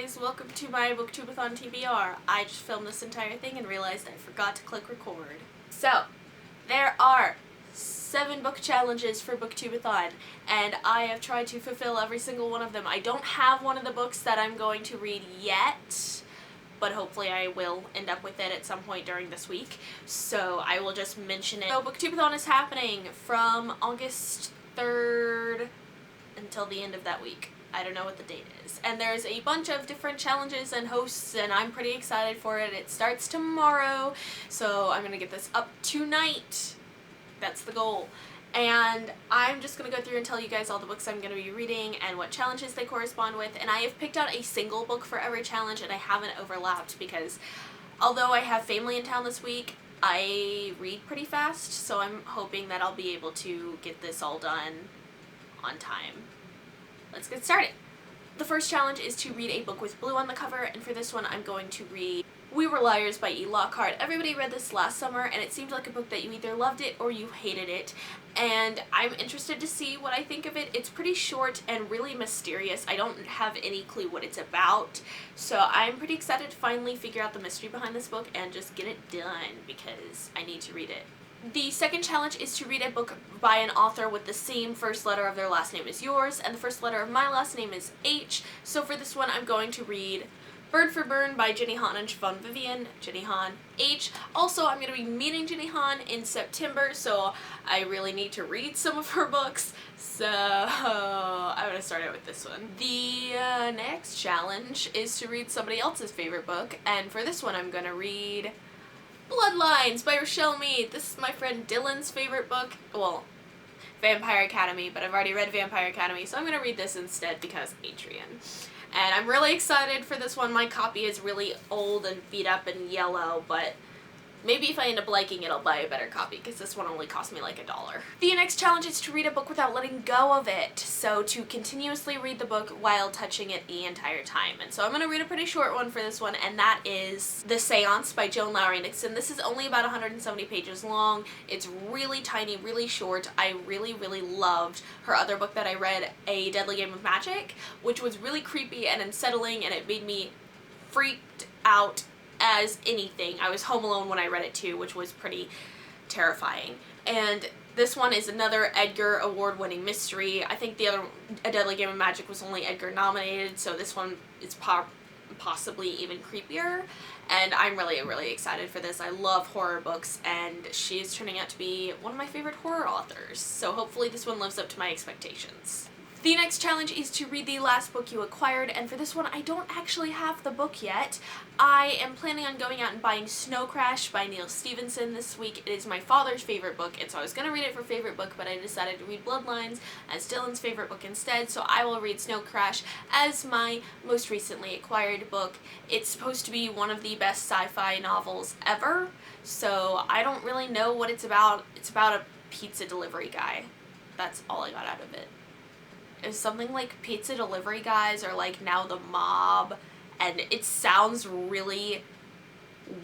guys, welcome to my Booktubeathon TBR. I just filmed this entire thing and realized I forgot to click record. So, there are 7 book challenges for Booktubeathon, and I have tried to fulfill every single one of them. I don't have one of the books that I'm going to read yet, but hopefully I will end up with it at some point during this week, so I will just mention it. So Booktubeathon is happening from August 3rd until the end of that week. I don't know what the date is. And there's a bunch of different challenges and hosts, and I'm pretty excited for it. It starts tomorrow, so I'm gonna get this up tonight. That's the goal. And I'm just gonna go through and tell you guys all the books I'm gonna be reading and what challenges they correspond with. And I have picked out a single book for every challenge, and I haven't overlapped because although I have family in town this week, I read pretty fast, so I'm hoping that I'll be able to get this all done on time. Let's get started. The first challenge is to read a book with blue on the cover, and for this one I'm going to read We Were Liars by E. Lockhart. Everybody read this last summer, and it seemed like a book that you either loved it or you hated it, and I'm interested to see what I think of it. It's pretty short and really mysterious. I don't have any clue what it's about, so I'm pretty excited to finally figure out the mystery behind this book and just get it done because I need to read it. The second challenge is to read a book by an author with the same first letter of their last name as yours, and the first letter of my last name is H, so for this one I'm going to read Bird for Burn by Jenny Han and Siobhan Vivian, Jenny Han, H. Also, I'm going to be meeting Jenny Han in September, so I really need to read some of her books, so I'm going to start out with this one. The next challenge is to read somebody else's favorite book, and for this one I'm going to read Bloodlines by Rochelle Mead. This is my friend Dylan's favorite book. Well, Vampire Academy, but I've already read Vampire Academy, so I'm going to read this instead because Adrian. And I'm really excited for this one. My copy is really old and beat up and yellow, but maybe if I end up liking it, I'll buy a better copy because this one only cost me like $1. The next challenge is to read a book without letting go of it. So to continuously read the book while touching it the entire time. And so I'm going to read a pretty short one for this one, and that is The Seance by Joan Lowry Nixon. This is only about 170 pages long. It's really tiny, really short. I really, really loved her other book that I read, A Deadly Game of Magic, which was really creepy and unsettling, and it made me freaked out as anything. I was home alone when I read it too, which was pretty terrifying. And this one is another Edgar award-winning mystery. I think the other, A Deadly Game of Magic, was only Edgar nominated, so this one is possibly even creepier. And I'm really, really excited for this. I love horror books, and she is turning out to be one of my favorite horror authors. So hopefully this one lives up to my expectations. The next challenge is to read the last book you acquired, and for this one I don't actually have the book yet. I am planning on going out and buying Snow Crash by Neil Stephenson this week. It is my father's favorite book, and so I was going to read it for favorite book, but I decided to read Bloodlines as Dylan's favorite book instead, so I will read Snow Crash as my most recently acquired book. It's supposed to be one of the best sci-fi novels ever, so I don't really know what it's about. It's about a pizza delivery guy. That's all I got out of it. It's something like pizza delivery guys are like now the mob, and it sounds really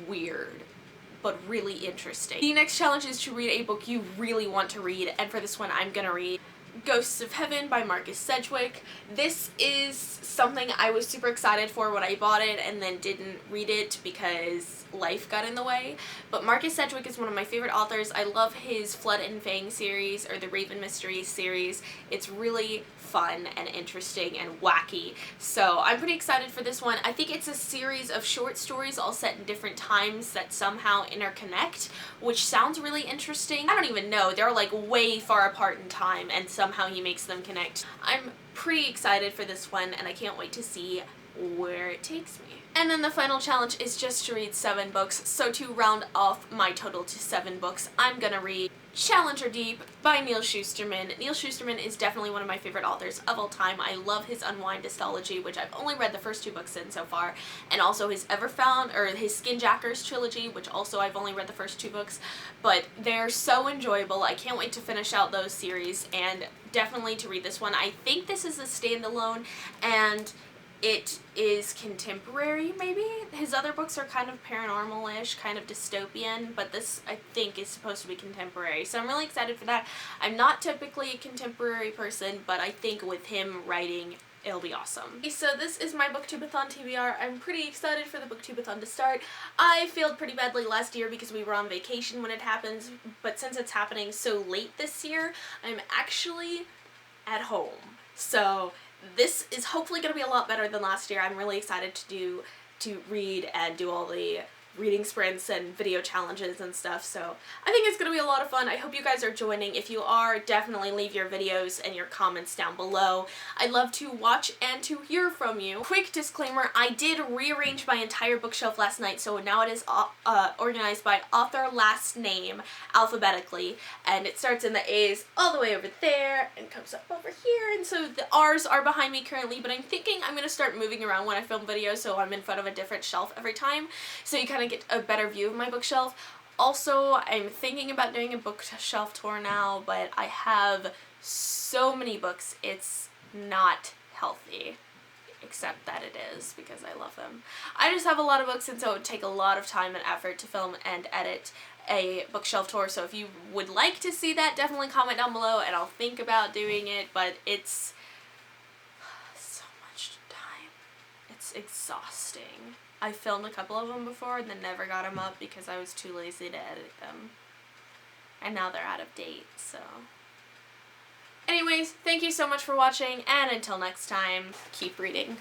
weird but really interesting. The next challenge is to read a book you really want to read, and for this one I'm gonna read Ghosts of Heaven by Marcus Sedgwick. This is something I was super excited for when I bought it and then didn't read it because life got in the way. But Marcus Sedgwick is one of my favorite authors. I love his Flood and Fang series, or the Raven Mysteries series. It's really fun and interesting and wacky. So I'm pretty excited for this one. I think it's a series of short stories all set in different times that somehow interconnect, which sounds really interesting. I don't even know. They're like way far apart in time, and somehow he makes them connect. I'm pretty excited for this one, and I can't wait to see where it takes me. And then the final challenge is just to read 7 books, so to round off my total to 7 books, I'm gonna read Challenger Deep by Neal Shusterman. Neal Shusterman is definitely one of my favorite authors of all time. I love his Unwind Histology, which I've only read the first 2 books in so far, and also his his Skinjackers trilogy, which also I've only read the first 2 books, but they're so enjoyable. I can't wait to finish out those series, and definitely to read this one. I think this is a standalone, and it is contemporary, maybe? His other books are kind of paranormal-ish, kind of dystopian, but this, I think, is supposed to be contemporary. So I'm really excited for that. I'm not typically a contemporary person, but I think with him writing it'll be awesome. Okay, so this is my Booktubeathon TBR. I'm pretty excited for the Booktubeathon to start. I failed pretty badly last year because we were on vacation when it happens, but since it's happening so late this year, I'm actually at home. So this is hopefully going to be a lot better than last year. I'm really excited to read and do all the reading sprints and video challenges and stuff, so I think it's going to be a lot of fun. I hope you guys are joining. If you are, definitely leave your videos and your comments down below. I'd love to watch and to hear from you. Quick disclaimer, I did rearrange my entire bookshelf last night, so now it is organized by author last name alphabetically, and it starts in the A's all the way over there and comes up over here, and so the R's are behind me currently, but I'm thinking I'm going to start moving around when I film videos so I'm in front of a different shelf every time, so you kind of get a better view of my bookshelf. Also, I'm thinking about doing a bookshelf tour now, but I have so many books, it's not healthy. Except that it is, because I love them. I just have a lot of books, and so it would take a lot of time and effort to film and edit a bookshelf tour, so if you would like to see that, definitely comment down below, and I'll think about doing it, but it's so much time. It's exhausting. I filmed a couple of them before and then never got them up because I was too lazy to edit them. And now they're out of date, so. Anyways, thank you so much for watching, and until next time, keep reading.